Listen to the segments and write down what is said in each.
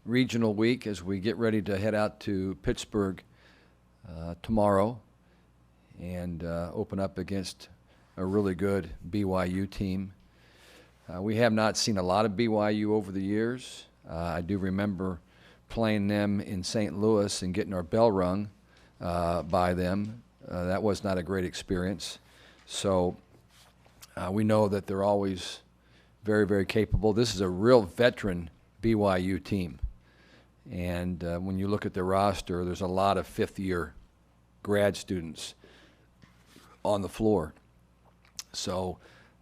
regional week as we get ready to head out to Pittsburgh tomorrow and open up against a really good BYU team. We have not seen a lot of BYU over the years. I do remember playing them in St. Louis and getting our bell rung by them. That was not a great experience. So we know that they're always very, very capable. This is a real veteran BYU team. And when you look at their roster, there's a lot of fifth-year grad students on the floor. So,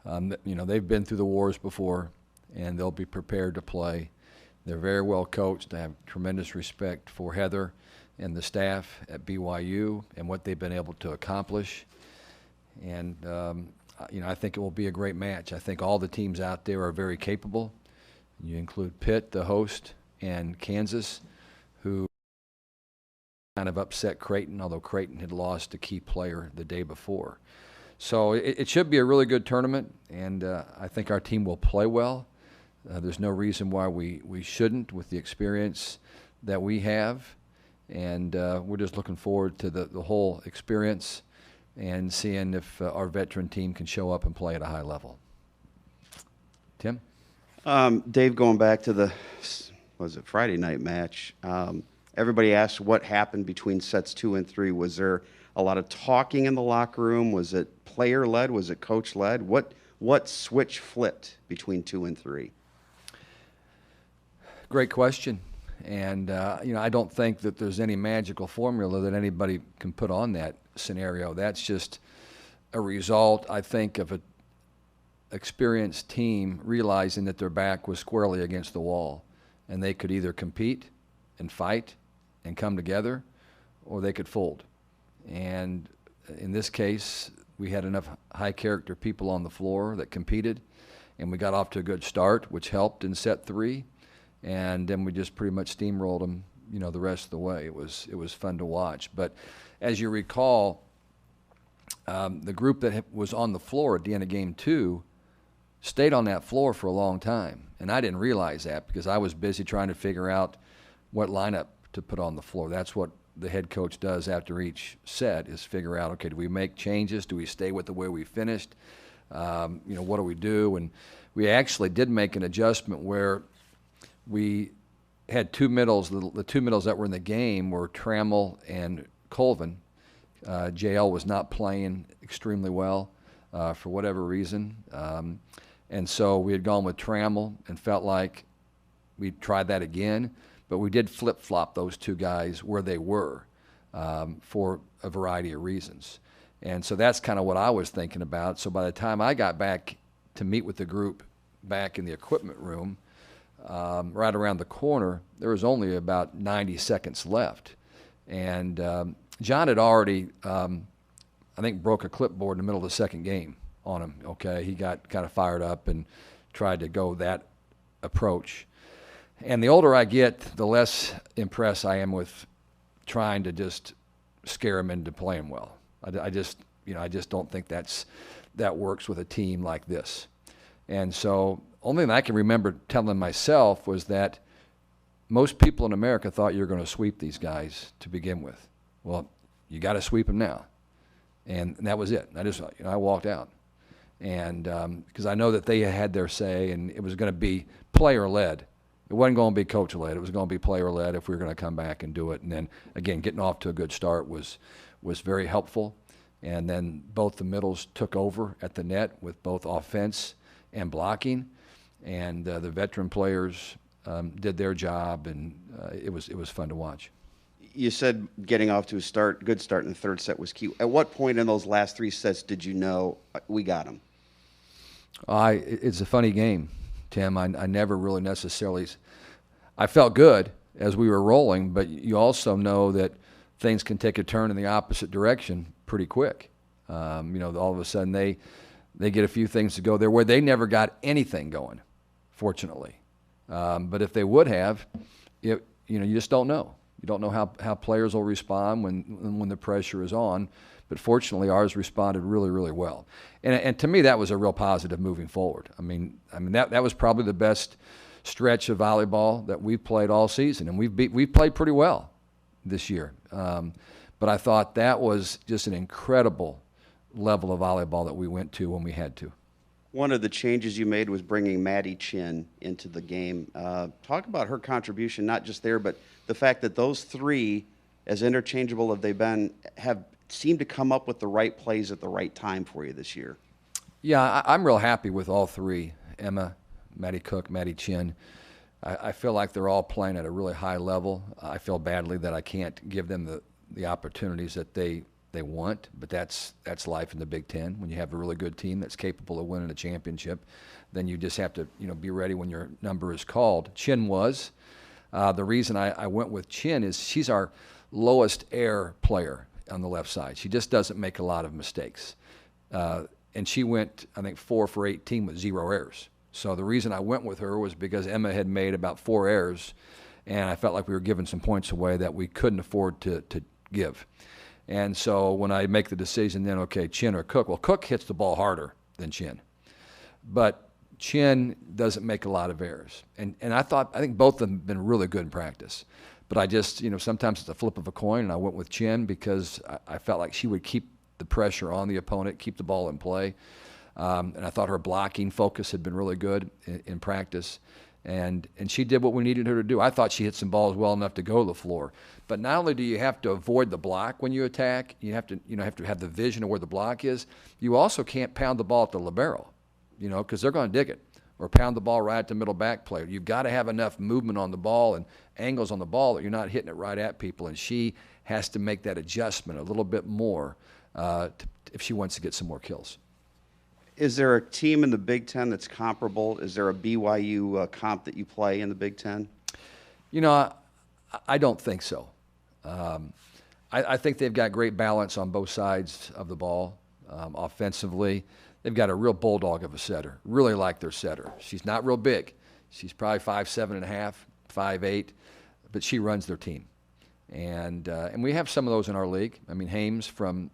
they've been through the wars before, and they'll be prepared to play. They're very well coached. I have tremendous respect for Heather and the staff at BYU and what they've been able to accomplish. And, I think it will be a great match. I think all the teams out there are very capable. You include Pitt, the host, and Kansas, who kind of upset Creighton, although Creighton had lost a key player the day before. So it should be a really good tournament, and I think our team will play well. There's no reason why we shouldn't with the experience that we have, and we're just looking forward to the whole experience and seeing if our veteran team can show up and play at a high level. Tim? Dave, going back to the Friday night match, everybody asked what happened between sets 2 and 3. Was there a lot of talking in the locker room? Was it player-led? Was it coach-led? What switch flipped between 2 and 3? Great question. And, I don't think that there's any magical formula that anybody can put on that scenario. That's just a result, I think, of an experienced team realizing that their back was squarely against the wall, and they could either compete and fight and come together, or they could fold. And in this case, we had enough high-character people on the floor that competed, and we got off to a good start, which helped in set 3. And then we just pretty much steamrolled them, the rest of the way. It was fun to watch. But as you recall, the group that was on the floor at the end of game 2 stayed on that floor for a long time. And I didn't realize that because I was busy trying to figure out what lineup to put on the floor. That's what the head coach does after each set, is figure out, okay, do we make changes? Do we stay with the way we finished? What do we do? And we actually did make an adjustment where we had two middles. The two middles that were in the game were Trammell and Colvin. JL was not playing extremely well for whatever reason. And so we had gone with Trammell and felt like we'd try that again. But we did flip-flop those two guys where they were for a variety of reasons. And so that's kind of what I was thinking about. So by the time I got back to meet with the group back in the equipment room, right around the corner, there was only about 90 seconds left. And John had already, I think, broke a clipboard in the middle of the second game on him, okay? He got kind of fired up and tried to go that approach. And the older I get, the less impressed I am with trying to just scare him into playing well. I just don't think that works with a team like this. And so only thing I can remember telling myself was that most people in America thought you were going to sweep these guys to begin with. Well, you got to sweep them now. And that was it. I walked out. And because I know that they had their say, and it was going to be player-led. It wasn't going to be coach-led. It was going to be player-led if we were going to come back and do it. And then, again, getting off to a good start was very helpful. And then both the middles took over at the net with both offense and blocking. And the veteran players did their job, and it was fun to watch. You said getting off to a good start in the third set was key. At what point in those last 3 sets did you know we got them? It's a funny game, Tim. I never really necessarily – I felt good as we were rolling, but you also know that things can take a turn in the opposite direction pretty quick. All of a sudden they get a few things to go their way. They never got anything going, fortunately. But if they would have, you just don't know. You don't know how players will respond when the pressure is on. But fortunately, ours responded really, really well. And to me, that was a real positive moving forward. I mean that was probably the best stretch of volleyball that we've played all season, and we've played pretty well this year. But I thought that was just an incredible level of volleyball that we went to when we had to. One of the changes you made was bringing Maddie Chin into the game. Talk about her contribution, not just there, but the fact that those three, as interchangeable as they've been, have seemed to come up with the right plays at the right time for you this year. Yeah, I'm real happy with all three, Emma, Maddie Cook, Maddie Chin. I feel like they're all playing at a really high level. I feel badly that I can't give them the opportunities that they want, but that's life in the Big Ten. When you have a really good team that's capable of winning a championship, then you just have to be ready when your number is called. Chin was. The reason I went with Chin is she's our lowest error player on the left side. She just doesn't make a lot of mistakes. And she went, I think, 4 for 18 with 0 errors. So the reason I went with her was because Emma had made about 4 errors, and I felt like we were giving some points away that we couldn't afford to give. And so when I make the decision then, okay, Chin or Cook, well, Cook hits the ball harder than Chin. But Chin doesn't make a lot of errors. And I think both of them have been really good in practice. But I just, sometimes it's a flip of a coin, and I went with Chin because I felt like she would keep the pressure on the opponent, keep the ball in play. And I thought her blocking focus had been really good in practice. And she did what we needed her to do. I thought she hit some balls well enough to go to the floor. But not only do you have to avoid the block when you attack, you have to have the vision of where the block is. You also can't pound the ball at the libero, because they're going to dig it, or pound the ball right at the middle back player. You've got to have enough movement on the ball and angles on the ball that you're not hitting it right at people. And she has to make that adjustment a little bit more if she wants to get some more kills. Is there a team in the Big Ten that's comparable? Is there a BYU comp that you play in the Big Ten? I don't think so. I think they've got great balance on both sides of the ball. Offensively, they've got a real bulldog of a setter. Really like their setter. She's not real big. She's probably 5'7.5", 5'8", but she runs their team. And we have some of those in our league. I mean, Hames from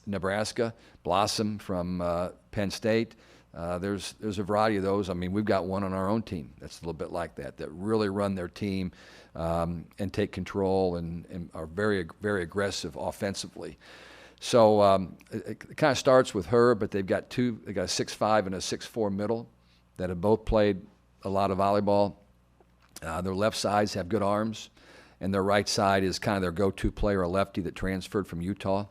Nebraska, Blossom from Penn State. There's a variety of those. I mean, we've got one on our own team that's a little bit like that really run their team and take control and are very, very aggressive offensively. So it kind of starts with her, but they've got a 6'5" and a 6'4" middle that have both played a lot of volleyball. Their left sides have good arms, and their right side is kind of their go-to player, a lefty that transferred from Utah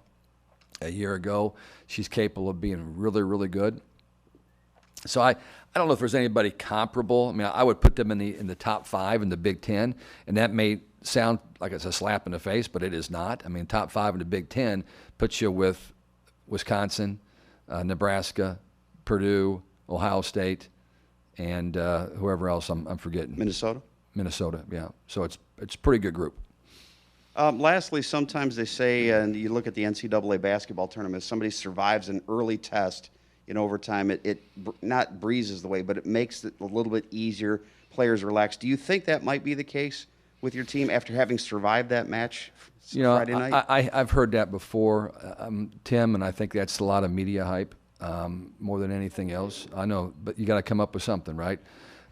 a year ago. She's capable of being really, really good. So I don't know if there's anybody comparable. I mean, I would put them in the top 5 in the Big Ten, and that may sound like it's a slap in the face, but it is not. I mean, top 5 in the Big Ten puts you with Wisconsin, Nebraska, Purdue, Ohio State, and whoever else I'm forgetting. Minnesota, yeah. So it's a pretty good group. Lastly, sometimes they say, and you look at the NCAA basketball tournament, if somebody survives an early test in overtime, it not breezes the way, but it makes it a little bit easier. Players relax. Do you think that might be the case with your team after having survived that match Friday night? I've heard that before, Tim, and I think that's a lot of media hype more than anything else. I know, but you got to come up with something, right?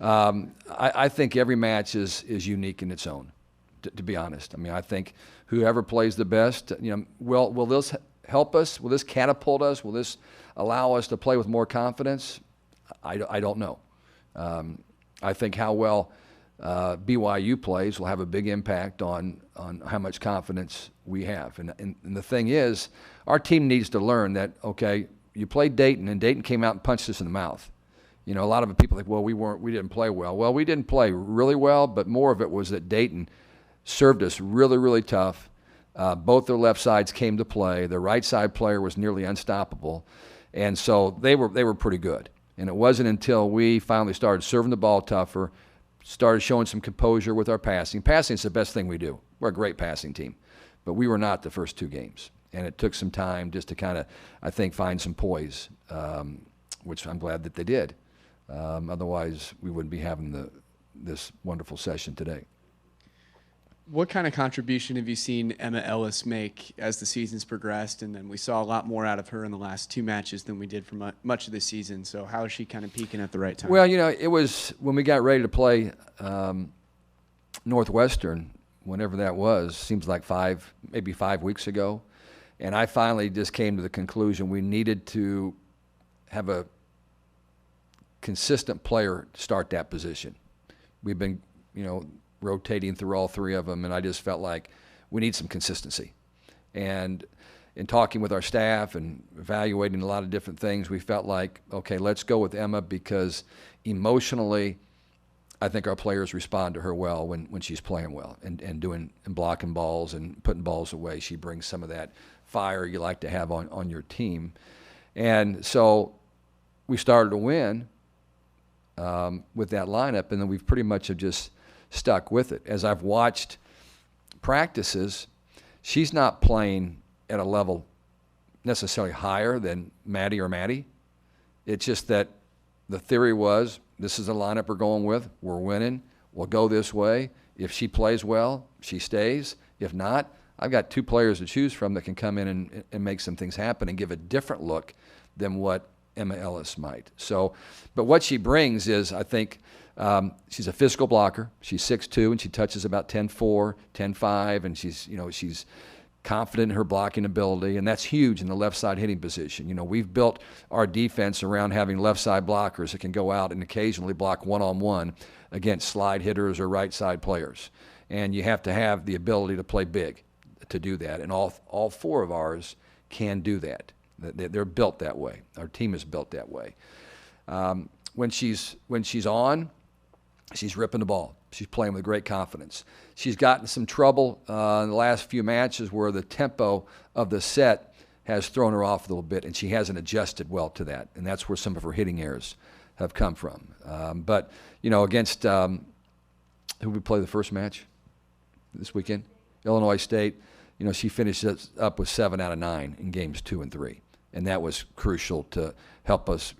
I think every match is unique in its own. To be honest, I mean, I think whoever plays the best, will this help us? Will this catapult us? Will this allow us to play with more confidence? I don't know. I think how well BYU plays will have a big impact on how much confidence we have. And the thing is, our team needs to learn that, okay, you played Dayton, and Dayton came out and punched us in the mouth. A lot of people think, well, we didn't play well. Well, we didn't play really well, but more of it was that Dayton served us really, really tough. Both their left sides came to play. Their right side player was nearly unstoppable. And so they were pretty good. And it wasn't until we finally started serving the ball tougher, started showing some composure with our passing. Passing is the best thing we do. We're a great passing team. But we were not the first 2 games. And it took some time just to kind of, I think, find some poise, which I'm glad that they did. Otherwise, we wouldn't be having this wonderful session today. What kind of contribution have you seen Emma Ellis make as the season's progressed? And then we saw a lot more out of her in the last 2 matches than we did for much of the season. So how is she kind of peaking at the right time? Well, it was when we got ready to play Northwestern, whenever that was, seems like maybe 5 weeks ago. And I finally just came to the conclusion we needed to have a consistent player start that position. We've been, rotating through all 3 of them, and I just felt like we need some consistency. And in talking with our staff and evaluating a lot of different things, we felt like, okay, let's go with Emma because emotionally, I think our players respond to her well when she's playing well and blocking balls and putting balls away. She brings some of that fire you like to have on your team. And so we started to win with that lineup, and then we've pretty much have just stuck with it. As I've watched practices, she's not playing at a level necessarily higher than Maddie or Maddie. It's just that the theory was, this is the lineup we're going with. We're winning. We'll go this way. If she plays well, she stays. If not, I've got 2 players to choose from that can come in and make some things happen and give a different look than what Emma Ellis might. So, but what she brings is, I think, she's a physical blocker. She's 6'2", and she touches about 10'4", 10'5", and she's confident in her blocking ability, and that's huge in the left side hitting position. We've built our defense around having left side blockers that can go out and occasionally block one-on-one against slide hitters or right side players. And you have to have the ability to play big to do that, and all 4 of ours can do that. They're built that way. Our team is built that way. When she's on, she's ripping the ball. She's playing with great confidence. She's gotten some trouble in the last few matches where the tempo of the set has thrown her off a little bit, and she hasn't adjusted well to that. And that's where some of her hitting errors have come from. But against who we play the first match this weekend, Illinois State. She finished up with 7 out of 9 in games 2 and 3, and that was crucial to help us,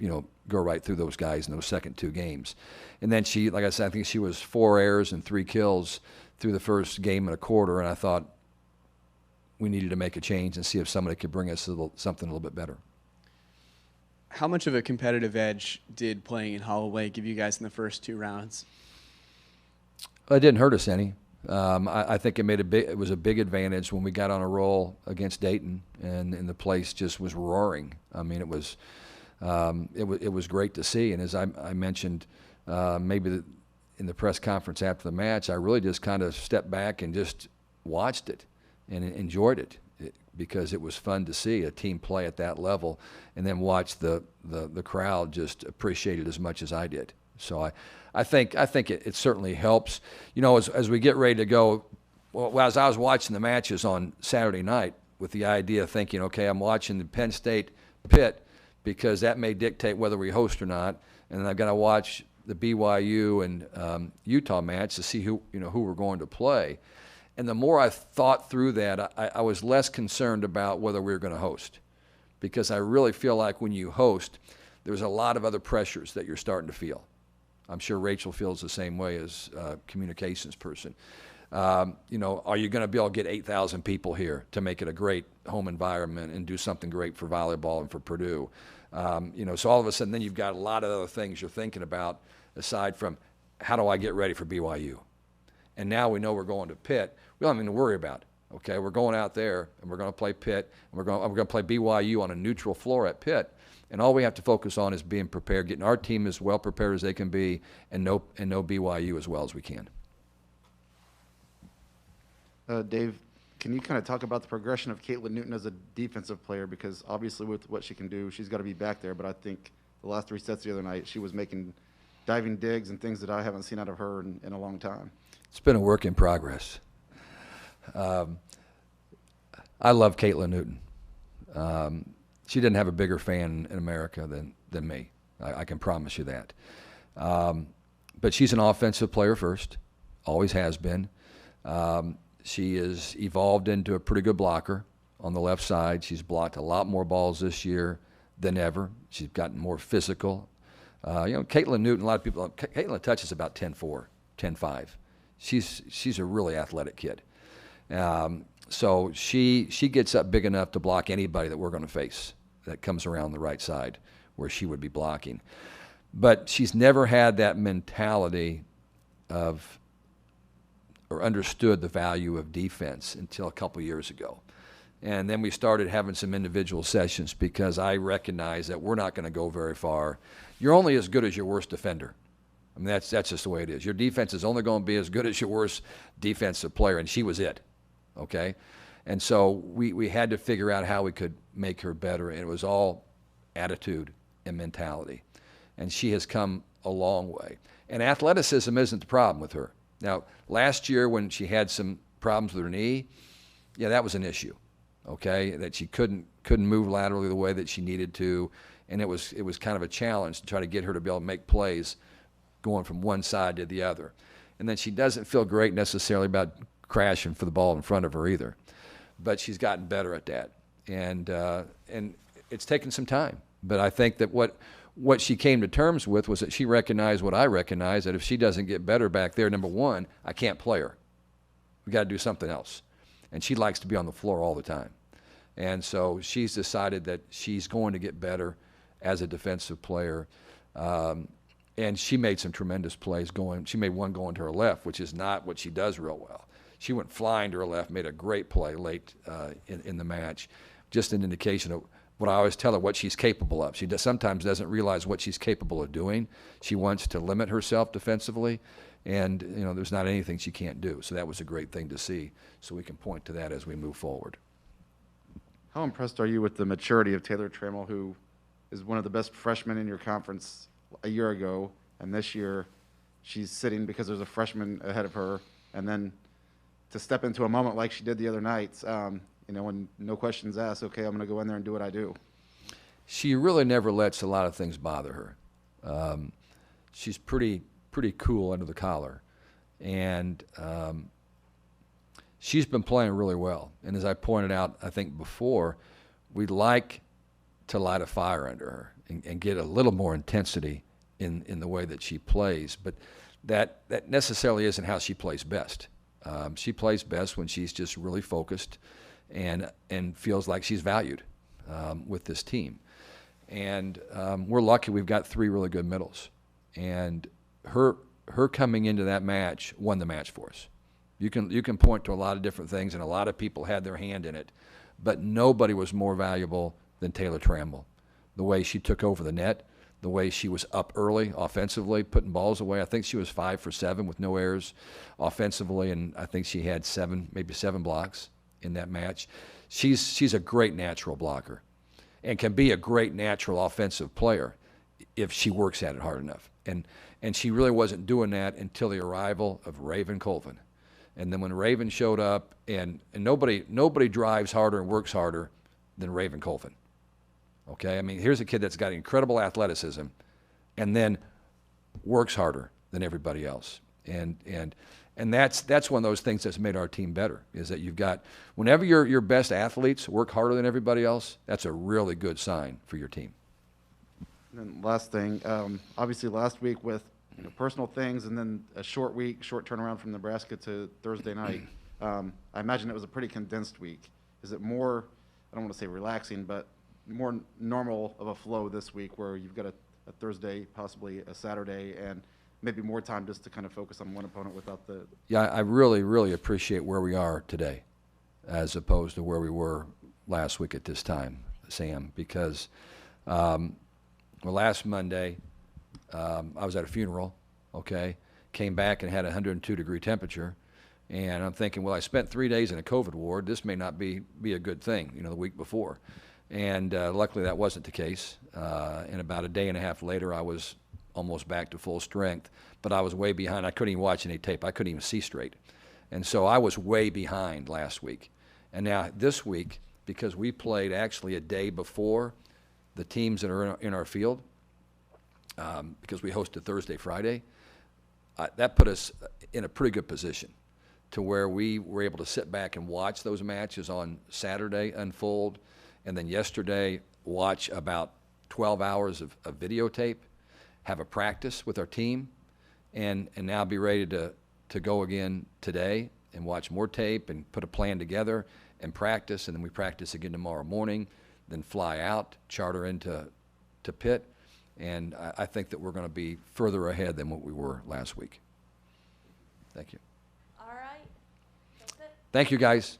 go right through those guys in those second 2 games. And then she, like I said, I think she was 4 errors and 3 kills through the first game and a quarter, and I thought we needed to make a change and see if somebody could bring us something a little bit better. How much of a competitive edge did playing in Holloway give you guys in the first 2 rounds? It didn't hurt us any. I think it was a big advantage when we got on a roll against Dayton, and the place just was roaring. I mean, it was great to see. And as I mentioned, maybe in the press conference after the match, I really just kind of stepped back and just watched it and enjoyed it because it was fun to see a team play at that level, and then watch the crowd just appreciate it as much as I did. So I think it certainly helps. As we get ready to go, well, as I was watching the matches on Saturday night with the idea of thinking, okay, I'm watching the Penn State Pitt because that may dictate whether we host or not, and then I've got to watch the BYU and Utah match to see who we're going to play. And the more I thought through that, I was less concerned about whether we were going to host, because I really feel like when you host, there's a lot of other pressures that you're starting to feel. I'm sure Rachel feels the same way as a communications person. Are you going to be able to get 8,000 people here to make it a great home environment and do something great for volleyball and for Purdue? So all of a sudden then you've got a lot of other things you're thinking about aside from how do I get ready for BYU? And now we know we're going to Pitt. We don't have anything to worry about. Okay, we're going out there and we're going to play Pitt, and we're going to play BYU on a neutral floor at Pitt. And all we have to focus on is being prepared, getting our team as well prepared as they can be, and know BYU as well as we can. Dave, can you kind of talk about the progression of Caitlyn Newton as a defensive player? Because obviously with what she can do, she's got to be back there. But I think the last 3 sets the other night, she was making diving digs and things that I haven't seen out of her in a long time. It's been a work in progress. I love Caitlyn Newton. She didn't have a bigger fan in America than me. I can promise you that. But she's an offensive player first, always has been. She has evolved into a pretty good blocker on the left side. She's blocked a lot more balls this year than ever. She's gotten more physical. Caitlyn Newton, a lot of people, Caitlyn touches about 10'4", 10'5". She's a really athletic kid. So she gets up big enough to block anybody that we're going to face that comes around the right side where she would be blocking. But she's never had that mentality of or understood the value of defense until a couple years ago. And then we started having some individual sessions because I recognize that we're not going to go very far. You're only as good as your worst defender. I mean, that's just the way it is. Your defense is only going to be as good as your worst defensive player, and she was it, okay? And so we had to figure out how we could make her better, and it was all attitude and mentality. And she has come a long way. And athleticism isn't the problem with her. Now, last year when she had some problems with her knee, yeah, that was an issue, okay? That she couldn't move laterally the way that she needed to, and it was kind of a challenge to try to get her to be able to make plays going from one side to the other. And then she doesn't feel great necessarily about crashing for the ball in front of her either. But she's gotten better at that. And it's taken some time. But I think that what she came to terms with was that she recognized what I recognize, that if she doesn't get better back there, number one, I can't play her. We got to do something else. And she likes to be on the floor all the time. And so she's decided that she's going to get better as a defensive player. And she made some tremendous plays going. She made one going to her left, which is not what she does real well. She went flying to her left, made a great play late in the match. Just an indication of what I always tell her, what she's capable of. She sometimes doesn't realize what she's capable of doing. She wants to limit herself defensively, and there's not anything she can't do. So that was a great thing to see. So we can point to that as we move forward. How impressed are you with the maturity of Taylor Trammell, who is one of the best freshmen in your conference a year ago, and this year she's sitting because there's a freshman ahead of her, and then to step into a moment like she did the other night, when no questions asked, okay, I'm going to go in there and do what I do. She really never lets a lot of things bother her. She's pretty cool under the collar, and she's been playing really well. And as I pointed out, I think before, we'd like to light a fire under her and get a little more intensity in the way that she plays. But that necessarily isn't how she plays best. She plays best when she's just really focused and feels like she's valued with this team. And we're lucky we've got three really good middles. And her coming into that match won the match for us. You can point to a lot of different things, and a lot of people had their hand in it, but nobody was more valuable than Taylor Trammell. The way she took over the net, the way she was up early offensively, putting balls away. I think she was 5 for 7 with no errors offensively, and I think she had maybe seven blocks in that match. She's a great natural blocker and can be a great natural offensive player if she works at it hard enough. And she really wasn't doing that until the arrival of Raven Colvin. And then when Raven showed up, and nobody drives harder and works harder than Raven Colvin. Okay, I mean, here's a kid that's got incredible athleticism and then works harder than everybody else. And that's one of those things that's made our team better, is that you've got, whenever your best athletes work harder than everybody else, that's a really good sign for your team. And then last thing, obviously last week with personal things and then a short turnaround from Nebraska to Thursday night, I imagine it was a pretty condensed week. Is it more, I don't want to say relaxing, but more normal of a flow this week where you've got a Thursday, possibly a Saturday, and maybe more time just to kind of focus on one opponent without the... Yeah, I really, really appreciate where we are today as opposed to where we were last week at this time, Sam, because last Monday I was at a funeral, okay, came back and had a 102-degree temperature, and I'm thinking, well, I spent 3 days in a COVID ward. This may not be a good thing, the week before. And luckily that wasn't the case. And about a day and a half later, I was almost back to full strength, but I was way behind. I couldn't even watch any tape. I couldn't even see straight. And so I was way behind last week. And now this week, because we played actually a day before the teams that are in our field, because we hosted Thursday, Friday, that put us in a pretty good position to where we were able to sit back and watch those matches on Saturday unfold, and then yesterday watch about 12 hours of videotape, have a practice with our team, and now be ready to to go again today and watch more tape and put a plan together and practice, and then we practice again tomorrow morning, then fly out, charter into Pitt, and I think that we're going to be further ahead than what we were last week. Thank you. All right. That's it. Thank you, guys.